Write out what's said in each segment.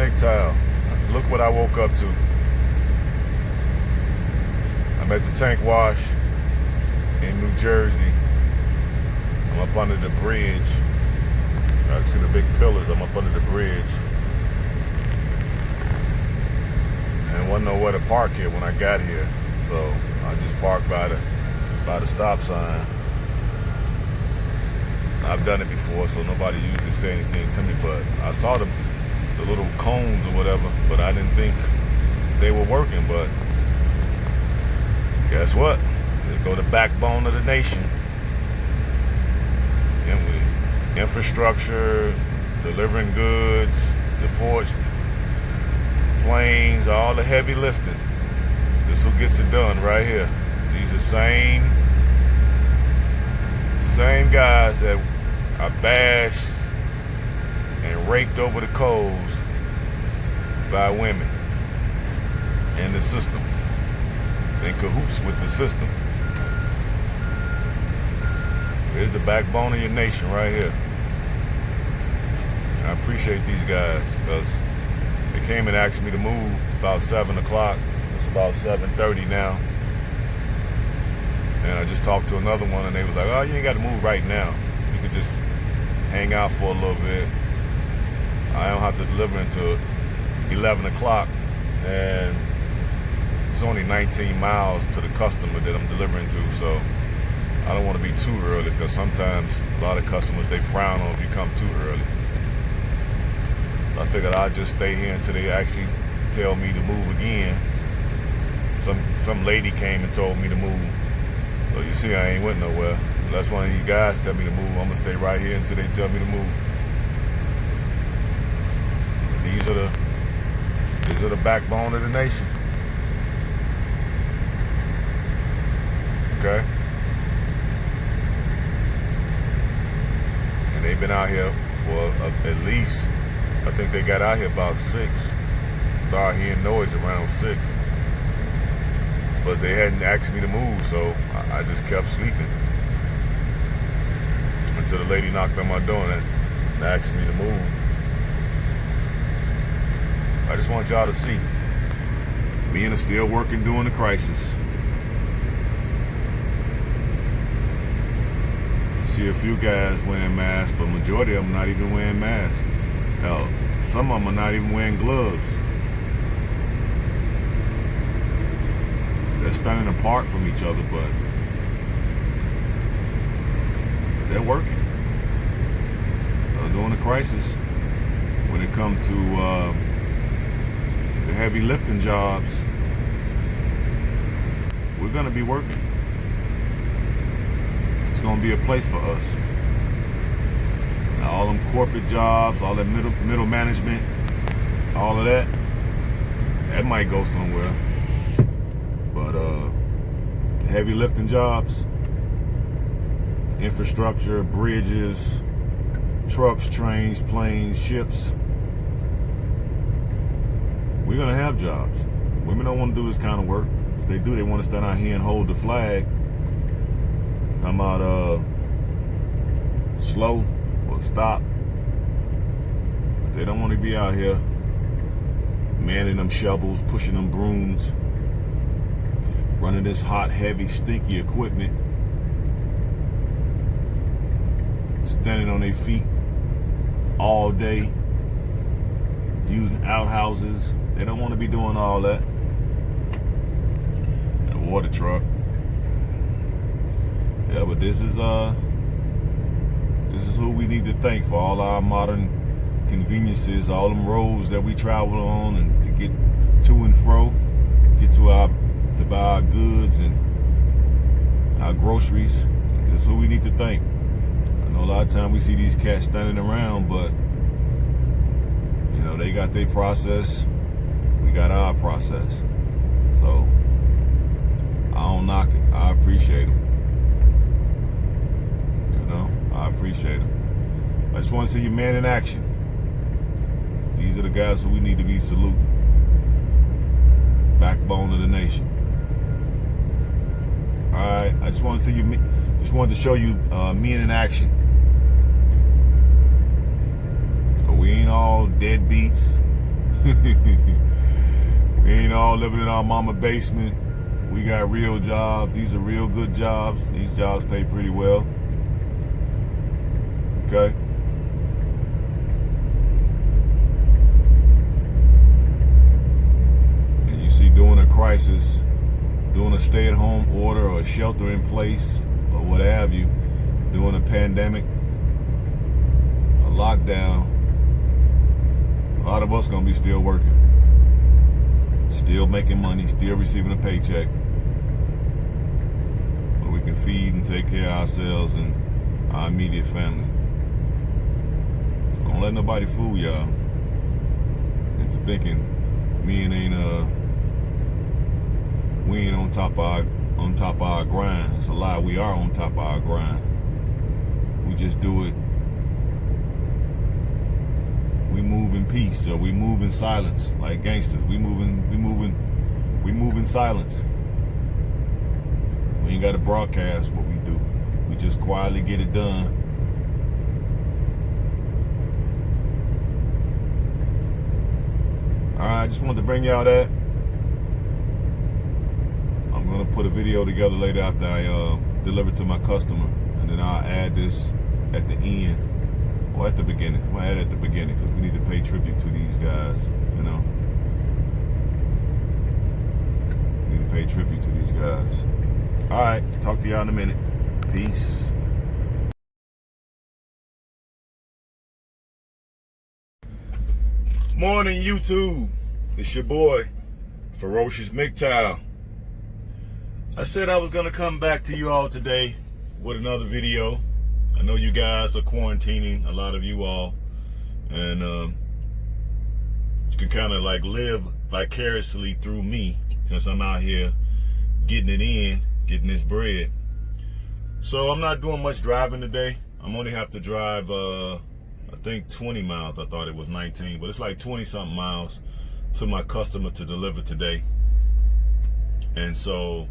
Mgtow. Look what I woke up to. I'm at the tank wash in New Jersey. I'm up under the bridge. I can see the big pillars. I'm up under the bridge. And wasn't know where to park here when I got here. So I just parked by the stop sign. I've done it before, so nobody usually say anything to me, but I saw the little cones or whatever, but I didn't think they were working. But guess what? They go the backbone of the nation. And we infrastructure, delivering goods, the ports, planes, all the heavy lifting. This is who gets it done right here. These are same guys that are bashed and raked over the coals by women and the system. In cahoots with the system. Here's the backbone of your nation right here. I appreciate these guys because they came and asked me to move about 7 o'clock. It's about 7:30 now. And I just talked to another one and they was like, oh, you ain't got to move right now. You could just hang out for a little bit. I don't have to deliver until 11 o'clock. And it's only 19 miles to the customer that I'm delivering to. So I don't want to be too early because sometimes a lot of customers, they frown on if you come too early. I figured I'd just stay here until they actually tell me to move again. Some lady came and told me to move. So you see, I ain't went nowhere. Unless one of these guys tell me to move, I'm gonna stay right here until they tell me to move. These are the backbone of the nation. Okay? And they've been out here for at least, I think they got out here about 6. Started hearing noise around 6. But they hadn't asked me to move, so I just kept sleeping. Until the lady knocked on my door and asked me to move. I just want y'all to see. Men are still working during the crisis. See a few guys wearing masks, but majority of them not even wearing masks. Hell, some of them are not even wearing gloves. They're standing apart from each other, but they're working. During the crisis, when it comes to the heavy lifting jobs, we're gonna be working. It's gonna be a place for us. Now, all them corporate jobs, all that middle management, all of that might go somewhere. But the heavy lifting jobs, infrastructure, bridges, trucks, trains, planes, ships, we're gonna have jobs. Women don't want to do this kind of work. If they do, they want to stand out here and hold the flag. Come out slow or stop. But they don't want to be out here manning them shovels, pushing them brooms, running this hot, heavy, stinky equipment, standing on their feet all day, using outhouses. They don't want to be doing all that. And a water truck. Yeah, but this is who we need to thank for all our modern conveniences, all them roads that we travel on and to get to and fro, get to buy our goods and our groceries. This is who we need to thank. I know a lot of times we see these cats standing around, but you know, they got their process, we got our process. So I don't knock it. I appreciate them. You know, I appreciate them. I just want to see you man in action. These are the guys who we need to be saluting. Backbone of the nation. All right, I just want to see you. Just wanted to show you men in action. So we ain't all deadbeats, We ain't all living in our mama basement. We got real jobs. These are real good jobs. These jobs pay pretty well. Okay. And you see, during a crisis, during a stay-at-home order or a shelter-in-place or what have you, during a pandemic, a lockdown, a lot of us gonna be still working, still making money, still receiving a paycheck, where we can feed and take care of ourselves and our immediate family. So don't let nobody fool y'all into thinking we ain't on top of our grind. It's a lie. We are on top of our grind. We just do it. We move in peace, or we move in silence, like gangsters. We move in silence. We ain't got to broadcast what we do. We just quietly get it done. All right, I just wanted to bring y'all that. I'm gonna put a video together later after I deliver to my customer, and then I'll add this at the end or at the beginning. I'm gonna add it at the beginning because we need to pay tribute to these guys. You know, we need to pay tribute to these guys. All right, talk to y'all in a minute. Peace. Morning, YouTube. It's your boy, Ferocious Mgtow. I said I was gonna come back to you all today with another video. I know you guys are quarantining, a lot of you all, and you can kind of like live vicariously through me since I'm out here getting it in, getting this bread. So I'm not doing much driving today. I'm only have to drive I think 20 miles. I thought it was 19, but it's like 20 something miles to my customer to deliver today. And so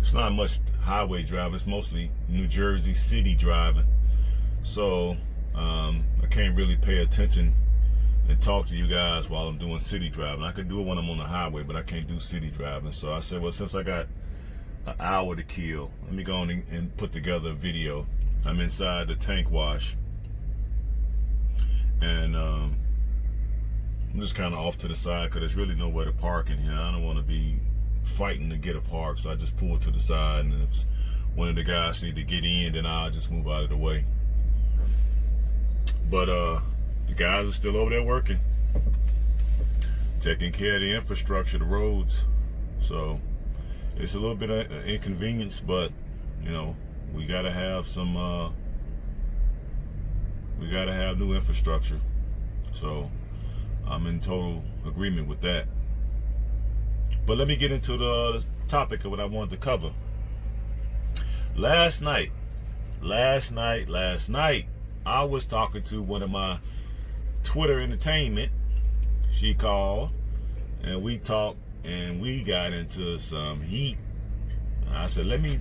it's not much highway driving. It's mostly New Jersey city driving. So I can't really pay attention and talk to you guys while I'm doing city driving. I can do it when I'm on the highway, but I can't do city driving. So I said, well, since I got an hour to kill, let me go on and put together a video. I'm inside the tank wash, and I'm just kind of off to the side because there's really nowhere to park in here. I don't want to be fighting to get a park, so I just pull to the side, and if one of the guys need to get in, then I'll just move out of the way. But the guys are still over there working, taking care of the infrastructure, the roads. So it's a little bit of inconvenience, but you know, we gotta have some we gotta have new infrastructure. So I'm in total agreement with that. But let me get into the topic of what I wanted to cover. Last night, I was talking to one of my Twitter entertainment. She called and we talked and we got into some heat. I said, let me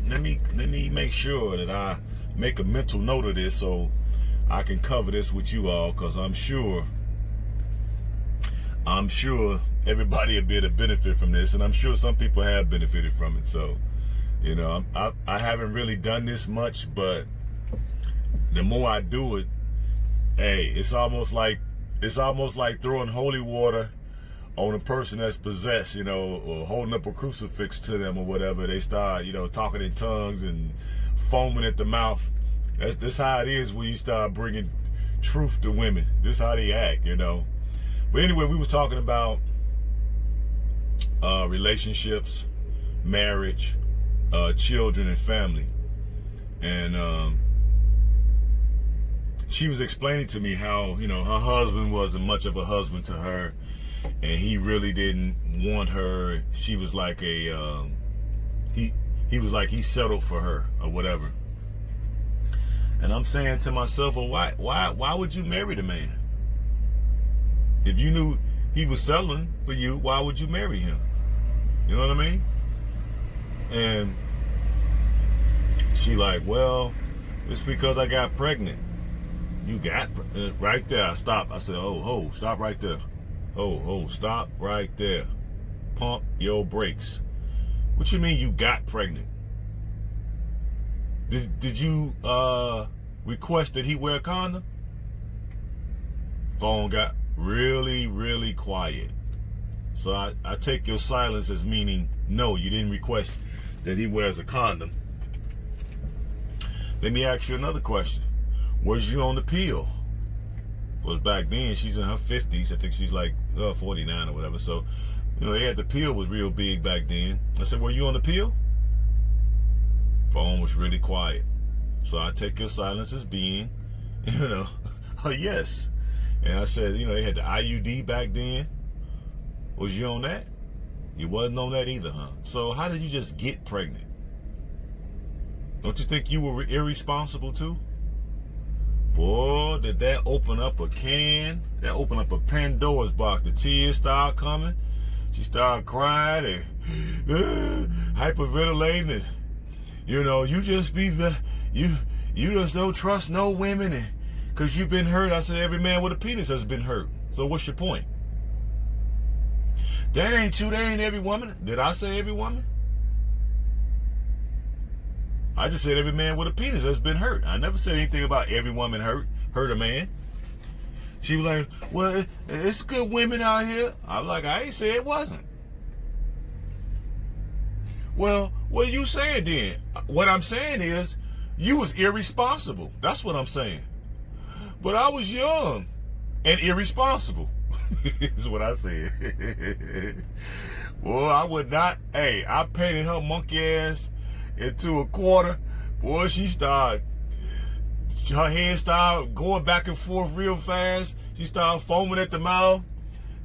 make sure that I make a mental note of this so I can cover this with you all, because I'm sure everybody will be able to benefit from this, and I'm sure some people have benefited from it. So, you know, I haven't really done this much, but the more I do it, hey, it's almost like throwing holy water on a person that's possessed, you know, or holding up a crucifix to them or whatever. They start, you know, talking in tongues and foaming at the mouth. That's how it is when you start bringing truth to women. This is how they act, you know. But anyway, we were talking about relationships, marriage, children, and family. And she was explaining to me how, you know, her husband wasn't much of a husband to her, and he really didn't want her. She was like a he was like he settled for her or whatever. And I'm saying to myself, well, why would you marry the man? If you knew he was settling for you, why would you marry him? You know what I mean? And she like, well, it's because I got pregnant. You got right there. I stopped. I said, oh, stop right there. Stop right there. Pump your brakes. What you mean you got pregnant? Did you request that he wear a condom? Phone got really, really quiet. So I take your silence as meaning no, you didn't request that he wears a condom. Let me ask you another question. Was you on the pill? Well, back then, she's in her 50s. I think she's like 49 or whatever. So, they had the pill was real big back then. I said, were you on the pill? Phone was really quiet. So I take your silence as being, a yes. And I said, they had the IUD back then. Was you on that? You wasn't on that either, huh? So how did you just get pregnant? Don't you think you were irresponsible too? Boy, did that open up a can. That opened up a Pandora's box. The tears started coming. She started crying and hyperventilating. And, you just you just don't trust no women because you've been hurt. I said, every man with a penis has been hurt. So what's your point? That ain't true. That ain't every woman. Did I say every woman? I just said every man with a penis has been hurt. I never said anything about every woman hurt a man. She was like, well, it's good women out here. I'm like, I ain't say it wasn't. Well, what are you saying then? What I'm saying is, you was irresponsible. That's what I'm saying. But I was young and irresponsible. Is what I said. Boy, I would not. Hey, I painted her monkey ass into a quarter. Boy, her head started going back and forth real fast. She started foaming at the mouth.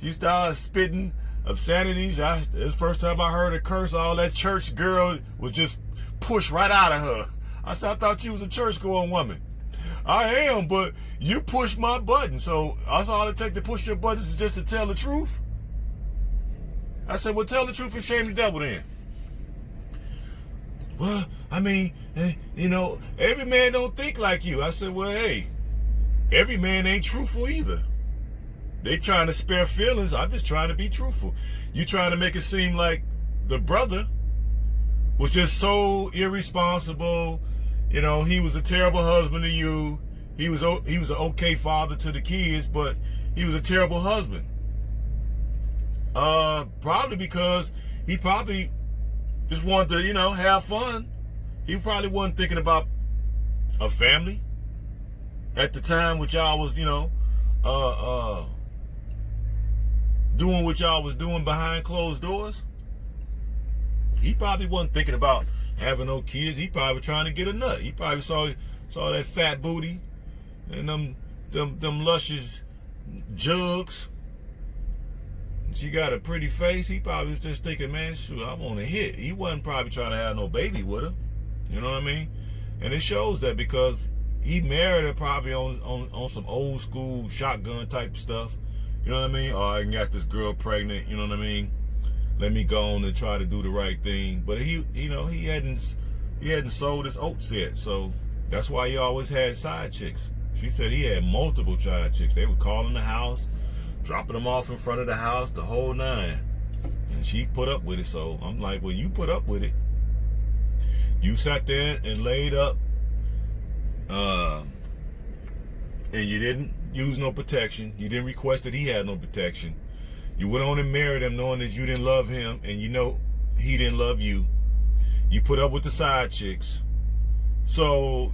She started spitting obscenities. It's the first time I heard her curse. All that church girl was just pushed right out of her. I said, I thought you was a church-going woman. I am, but you pushed my button. So that's all it takes to push your buttons is just to tell the truth. I said, well, tell the truth and shame the devil then. Well, I mean, every man don't think like you. I said, well, hey, every man ain't truthful either. They trying to spare feelings. I'm just trying to be truthful. You trying to make it seem like the brother was just so irresponsible. He was a terrible husband to you. He was an okay father to the kids, but he was a terrible husband. Probably because he probably just wanted to, have fun. He probably wasn't thinking about a family at the time, which y'all was, doing what y'all was doing behind closed doors. He probably wasn't thinking about having no kids. He probably was trying to get a nut. He probably saw that fat booty and them luscious jugs. She got a pretty face. He probably was just thinking, man, shoot, I want to hit. He wasn't probably trying to have no baby with her. You know what I mean? And it shows that because he married her probably on some old school shotgun type stuff. You know what I mean? Oh, I got this girl pregnant. You know what I mean? Let me go on and try to do the right thing. But he hadn't sold his oats yet. So that's why he always had side chicks. She said he had multiple side chicks. They would call in the house, dropping them off in front of the house, the whole nine. And she put up with it. So I'm like, well, you put up with it. You sat there and laid up, and you didn't use no protection. You didn't request that he had no protection. You went on and married him knowing that you didn't love him and he didn't love you. You put up with the side chicks. So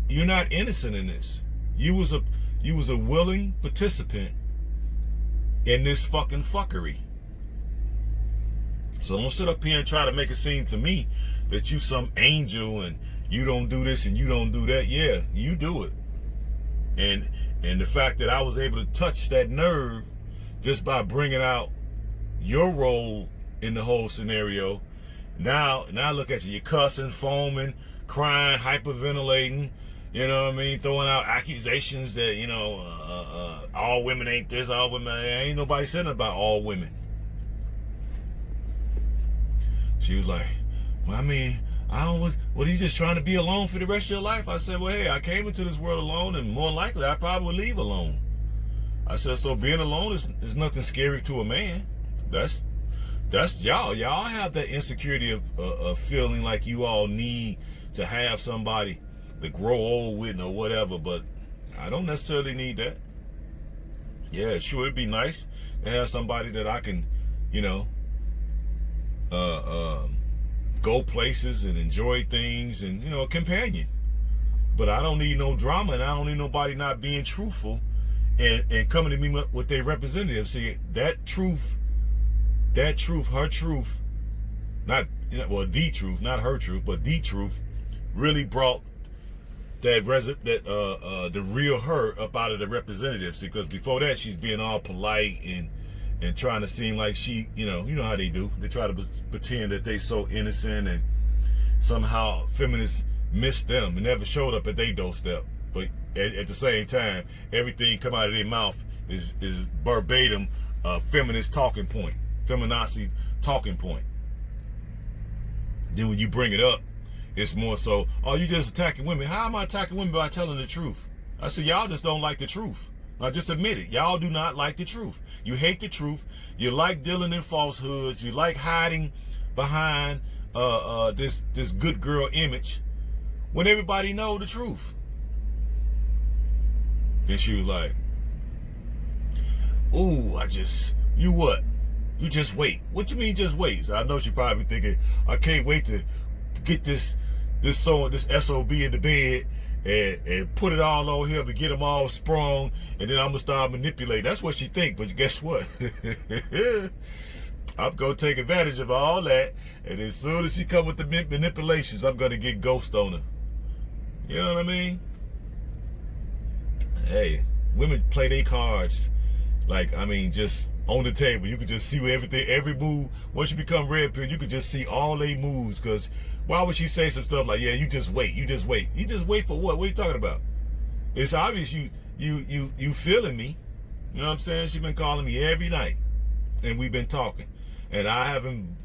you're not innocent in this. You was a willing participant in this fucking fuckery. So don't sit up here and try to make it seem to me that you some angel and you don't do this and you don't do that. Yeah, you do it. And the fact that I was able to touch that nerve just by bringing out your role in the whole scenario. Now look at you. You're cussing, foaming, crying, hyperventilating. You know what I mean? Throwing out accusations that, all women ain't this, all women. Ain't nobody saying about all women. She was like, well, I mean, what are you just trying to be alone for the rest of your life? I said, well, hey, I came into this world alone and more likely I probably would leave alone. I said, so being alone is nothing scary to a man. That's y'all. Y'all have that insecurity of feeling like you all need to have somebody to grow old with or whatever, but I don't necessarily need that. Yeah, sure, it'd be nice to have somebody that I can, you know, go places and enjoy things and, you know, a companion. But I don't need no drama, and I don't need nobody not being truthful and coming to me with their representative. See, that truth, her truth, not, you know, well, the truth, not her truth, but the truth, really brought that the real her up out of the representatives. Because before that, she's being all polite and trying to seem like she, you know how they do. They try to pretend that they so innocent, and somehow feminists missed them and never showed up at their doorstep. But at the same time, everything come out of their mouth is verbatim feminist talking point, feminazi talking point. Then when you bring it up, it's more so, oh, you just attacking women. How am I attacking women by telling the truth? I said, y'all just don't like the truth. Now just admit it. Y'all do not like the truth. You hate the truth. You like dealing in falsehoods. You like hiding behind this good girl image when everybody know the truth. Then she was like, ooh, you what? You just wait. What you mean just wait? So I know she probably thinking, I can't wait to get this SOB in the bed and put it all on him and get him all sprung, and then I'm gonna start manipulating. That's what she think, but guess what? I'm gonna take advantage of all that, and as soon as she come with the manipulations, I'm gonna get ghost on her. You know what I mean? Hey, women play their cards like, I mean, just on the table. You can just see every move. Once you become red pill, you can just see all they moves. Because why would she say some stuff like, yeah, you just wait. You just wait for what? What are you talking about? It's obvious you feeling me. You know what I'm saying? She's been calling me every night, and we've been talking, and I haven't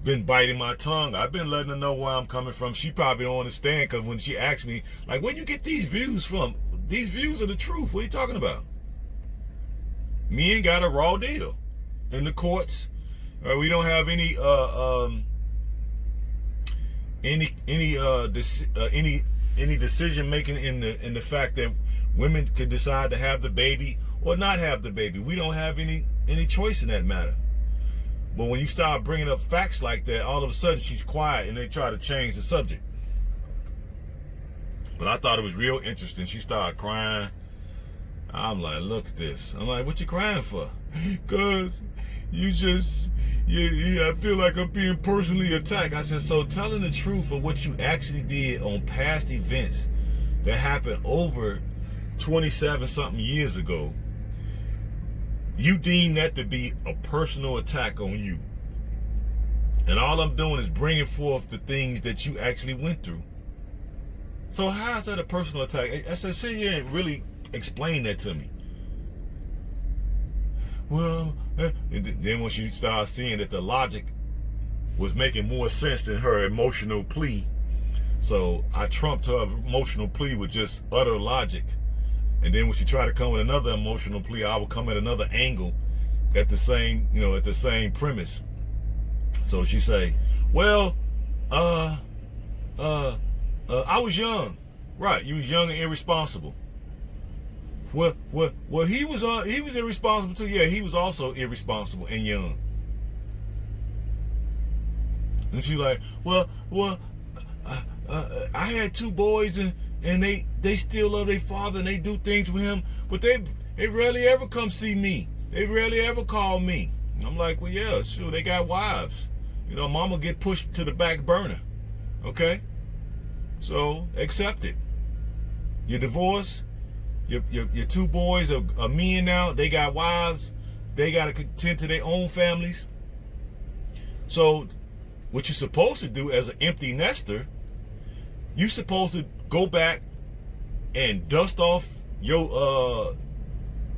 been biting my tongue. I've been letting her know where I'm coming from. She probably don't understand, because when she asks me, like, where you get these views from? These views are the truth. What are you talking about? Me ain't got a raw deal in the courts. We don't have any decision making in the fact that women could decide to have the baby or not have the baby. We don't have any choice in that matter. But when you start bringing up facts like that, all of a sudden she's quiet and they try to change the subject. But I thought it was real interesting. She started crying. I'm like, look at this. I'm like, what you crying for? Because I feel like I'm being personally attacked. I said, so telling the truth of what you actually did on past events that happened over 27 something years ago, you deem that to be a personal attack on you. And all I'm doing is bringing forth the things that you actually went through. So how is that a personal attack? I said, sit here and really explain that to me. Well, and then when she started seeing that the logic was making more sense than her emotional plea, so I trumped her emotional plea with just utter logic. And then when she tried to come with another emotional plea, I would come at another angle at the same premise. So she say, well, I was young. Right, you was young and irresponsible. Well, he was irresponsible too. Yeah, he was also irresponsible and young. And she like, well, I had two boys and they still love their father and they do things with him, but they rarely ever come see me. They rarely ever call me. And I'm like, well, yeah, sure, they got wives. You know, mama get pushed to the back burner. Okay, so accept it. You're divorced. Your two boys are men now. They got wives. They got to tend to their own families. So what you're supposed to do as an empty nester, you're supposed to go back and dust off your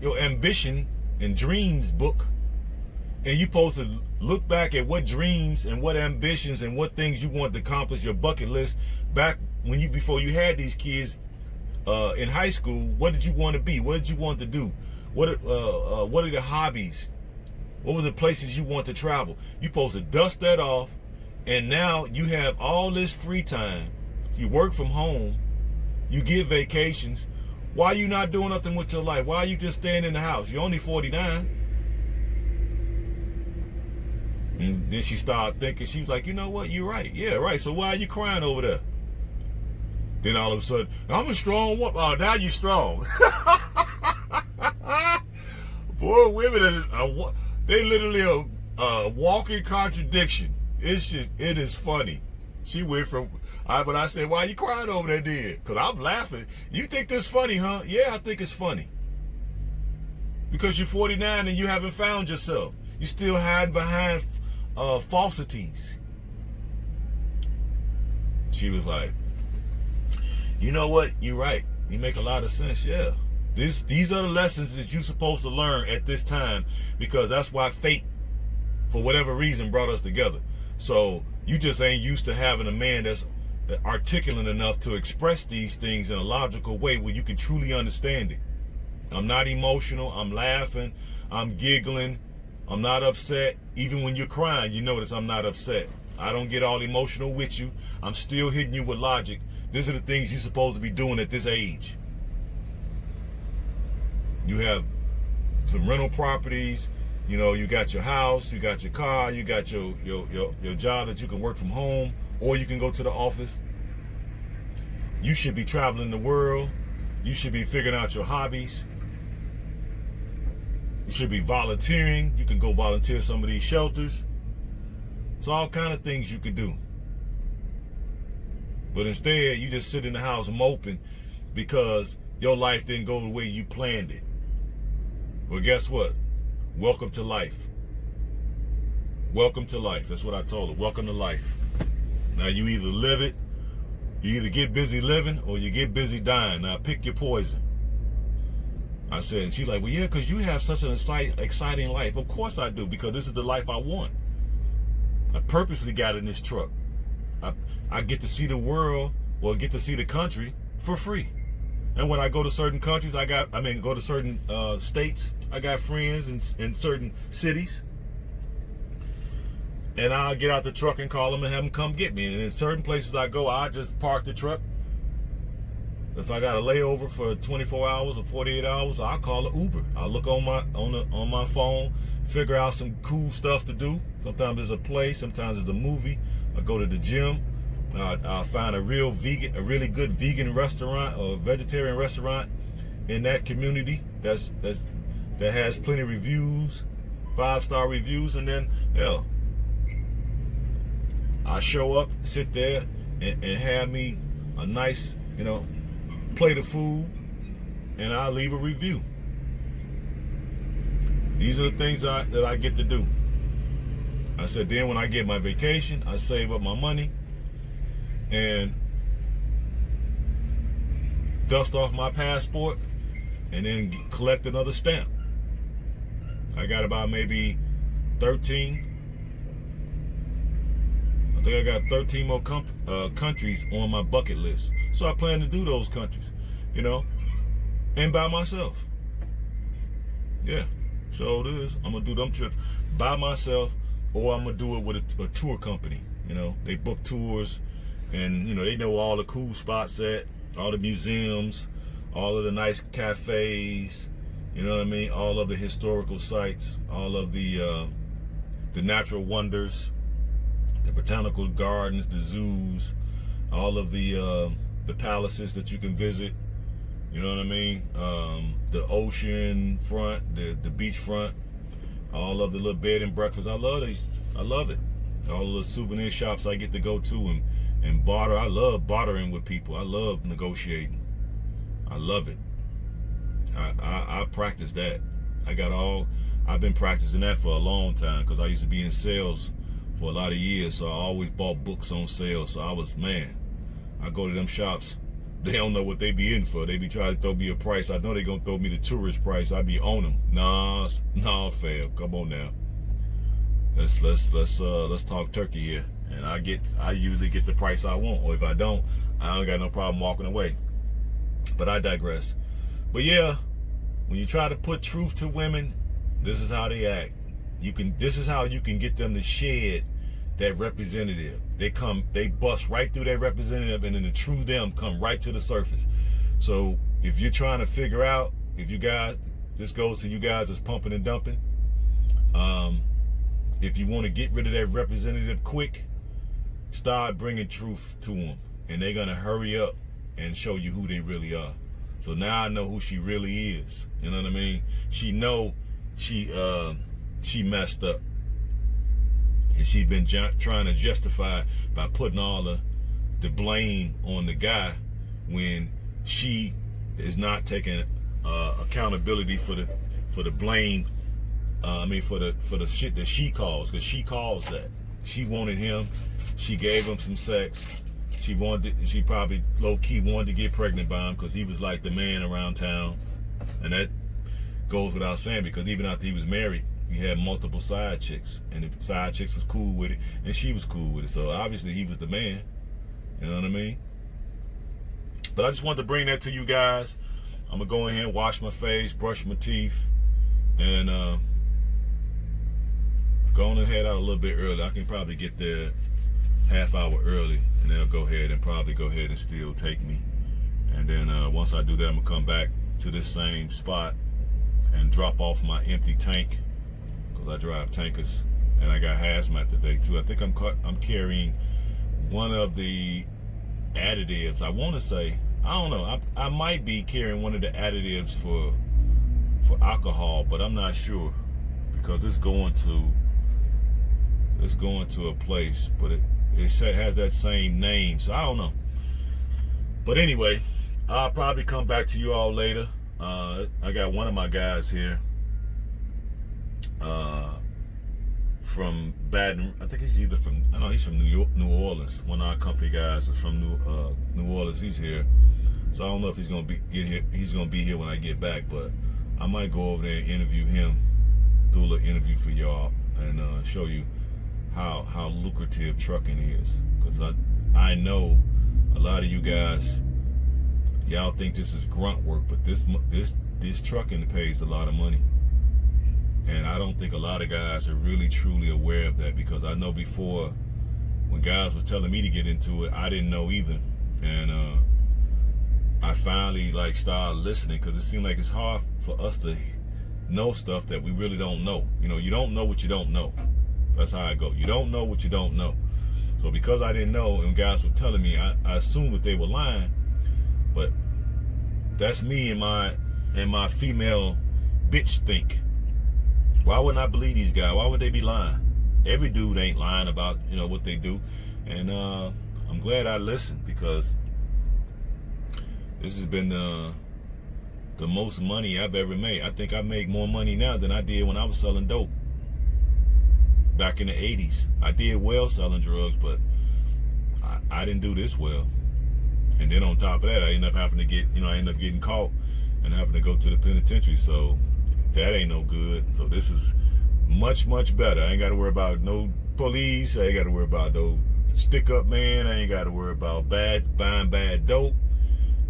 ambition and dreams book. And you're supposed to look back at what dreams and what ambitions and what things you want to accomplish, your bucket list, back when before you had these kids. In high school, what did you want to be? What did you want to do? What are the hobbies? What were the places you want to travel? You're supposed to dust that off, and now you have all this free time. You work from home. You get vacations. Why are you not doing nothing with your life? Why are you just staying in the house? You're only 49. And then she started thinking, she was like, you know what? You're right. Yeah, right. So why are you crying over there? Then all of a sudden, I'm a strong woman. Oh, now you're strong. Boy, women, they literally are a walking contradiction. It is funny. She went from, but I said, why are you crying over there, then? Because I'm laughing. You think this funny, huh? Yeah, I think it's funny. Because you're 49 and you haven't found yourself. You're still hiding behind falsities. She was like, you know what? You're right. You make a lot of sense. Yeah. These are the lessons that you're supposed to learn at this time, because that's why fate, for whatever reason, brought us together. So you just ain't used to having a man that's articulate enough to express these things in a logical way where you can truly understand it. I'm not emotional. I'm laughing. I'm giggling. I'm not upset. Even when you're crying, you notice I'm not upset. I don't get all emotional with you. I'm still hitting you with logic. These are the things you're supposed to be doing at this age. You have some rental properties. You know, you got your house, you got your car, you got your job that you can work from home, or you can go to the office. You should be traveling the world. You should be figuring out your hobbies. You should be volunteering. You can go volunteer some of these shelters. It's all kind of things you can do. But instead, you just sit in the house moping because your life didn't go the way you planned it. Well, guess what? Welcome to life. Welcome to life. That's what I told her. Welcome to life. Now you either live it, you either get busy living or you get busy dying. Now pick your poison. I said, and she's like, well, yeah, because you have such an exciting life. Of course I do, because this is the life I want. I purposely got in this truck. I get to see the world, or get to see the country for free. And when I go to certain countries, go to certain states, I got friends in certain cities. And I'll get out the truck and call them and have them come get me. And in certain places I go, I just park the truck. If I got a layover for 24 hours or 48 hours, I'll call an Uber. I'll look on my phone, figure out some cool stuff to do. Sometimes it's a play, sometimes it's a movie. I go to the gym. I'll find a really good vegan restaurant or vegetarian restaurant in that community that has plenty of reviews, 5-star reviews, and then hell, I show up, sit there, and have me a nice, plate of food, and I'll leave a review. These are the things that I get to do. I said, then when I get my vacation, I save up my money and dust off my passport and then collect another stamp. I got about maybe 13. I think I got 13 more countries on my bucket list. So I plan to do those countries, and by myself. Yeah, so it is. I'm going to do them trips by myself, or I'm going to do it with a tour company. They book tours, and, they know all the cool spots at, all the museums, all of the nice cafes, you know what I mean? All of the historical sites, all of the natural wonders, the botanical gardens, the zoos, all of the palaces that you can visit, you know what I mean? The ocean front, the beach front, all of the little bed and breakfast. I love these. I love it. All the souvenir shops I get to go to and barter. I love bartering with people. I love negotiating. I love it. I practice that. I've been practicing that for a long time because I used to be in sales for a lot of years, so I always bought books on sale. So I go to them shops. They don't know what they be in for. They be trying to throw me a price. I know they gonna throw me the tourist price. I be on them. Nah, fam. Come on now. Let's talk turkey here. And I usually get the price I want, or if I don't got no problem walking away. But I digress. But yeah, when you try to put truth to women, this is how they act. This is how you can get them to shed that representative. They bust right through that representative, and then the true them come right to the surface. So if you're trying to figure out, if you guys, this goes to you guys that's pumping and dumping. If you want to get rid of that representative quick, start bringing truth to them, and they're gonna hurry up and show you who they really are. So now I know who she really is. You know what I mean? She messed up, and she's been trying to justify by putting all the blame on the guy when she is not taking accountability for the blame. For the shit that she calls, because she calls that. She wanted him. She gave him some sex. She probably low key wanted to get pregnant by him because he was like the man around town, and that goes without saying, because even after he was married, he had multiple side chicks, and the side chicks was cool with it, and she was cool with it. So obviously he was the man. You know what I mean? But I just wanted to bring that to you guys. I'm gonna go in here and wash my face, brush my teeth, and go on and head out a little bit early. I can probably get there half hour early, and they'll go ahead and still take me. And then once I do that, I'm gonna come back to this same spot and drop off my empty tank, because I drive tankers, and I got hazmat today too. I think I'm carrying one of the additives. I want to say, I don't know, I might be carrying one of the additives for alcohol, but I'm not sure, because it's going to a place, but it has that same name, so I don't know. But anyway, I'll probably come back to you all later. I got one of my guys here from Baton. I think he's either from, I know he's from New Orleans. One of our company guys is from New Orleans. He's here, so I don't know if he's gonna be here. He's gonna be here when I get back, but I might go over there and interview him, do a little interview for y'all, and show you how lucrative trucking is. Because I know a lot of you guys, y'all think this is grunt work, but this trucking pays a lot of money. And I don't think a lot of guys are really truly aware of that, because I know before, when guys were telling me to get into it, I didn't know either. And I finally started listening, because it seemed like it's hard for us to know stuff that we really don't know. You know, you don't know what you don't know. That's how I go. You don't know what you don't know. So because I didn't know, and guys were telling me, I assumed that they were lying. But that's me and my female bitch think. Why wouldn't I believe these guys? Why would they be lying? Every dude ain't lying about, what they do. And I'm glad I listened, because this has been the most money I've ever made. I think I make more money now than I did when I was selling dope back in the 80s. I did well selling drugs, but I didn't do this well. And then on top of that, I ended up having to I ended up getting caught and having to go to the penitentiary. So that ain't no good. So this is much, much better. I ain't got to worry about no police. I ain't got to worry about no stick-up man. I ain't got to worry about buying bad dope.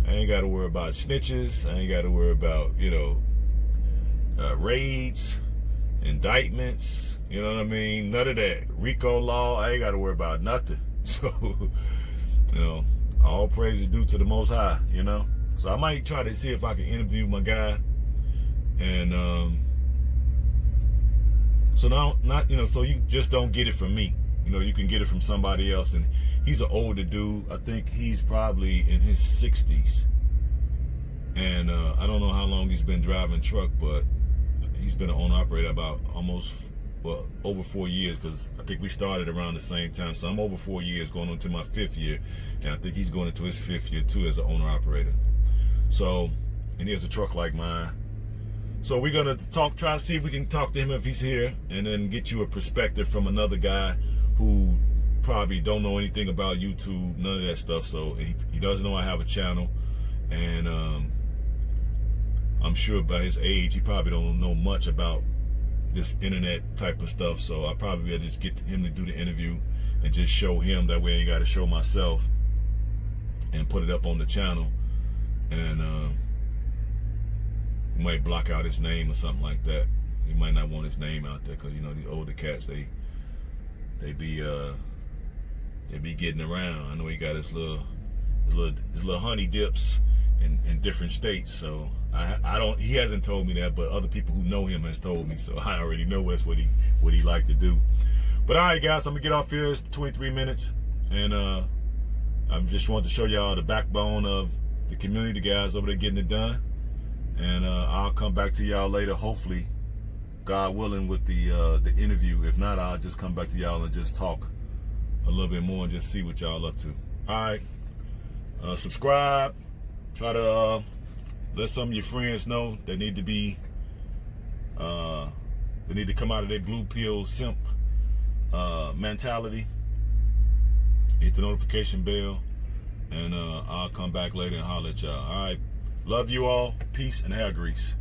I ain't got to worry about snitches. I ain't got to worry about, raids, indictments. You know what I mean? None of that. RICO law, I ain't got to worry about nothing. So, all praise is due to the Most High, So I might try to see if I can interview my guy. And so now, so you just don't get it from me. You can get it from somebody else. And he's an older dude. I think he's probably in his 60s. And I don't know how long he's been driving truck, but he's been an owner-operator about over 4 years, because I think we started around the same time. So I'm over 4 years, going on to my 5th year. And I think he's going into his 5th year, too, as an owner-operator. So, and he has a truck like mine. So we're going to try to see if we can talk to him if he's here, and then get you a perspective from another guy who probably don't know anything about YouTube, none of that stuff. So he doesn't know I have a channel, and I'm sure by his age, he probably don't know much about this internet type of stuff. So I probably better just get him to do the interview and just show him. That way I ain't got to show myself, and put it up on the channel. And You might block out his name or something like that. He might not want his name out there because, you know, these older cats, they be getting around. I know he got his little honey dips in different states. So I don't. He hasn't told me that, but other people who know him has told me. So I already know that's what he like to do. But all right, guys, I'm gonna get off here. It's 23 minutes, and I just wanted to show y'all the backbone of the community, the guys over there getting it done. And I'll come back to y'all later, hopefully, God willing, with the interview. If not, I'll just come back to y'all and just talk a little bit more and just see what y'all up to. All right, subscribe. Try to let some of your friends know they need to be they need to come out of their blue pill simp mentality. Hit the notification bell, and I'll come back later and holler at y'all. All right, love you all. Peace and hair grease.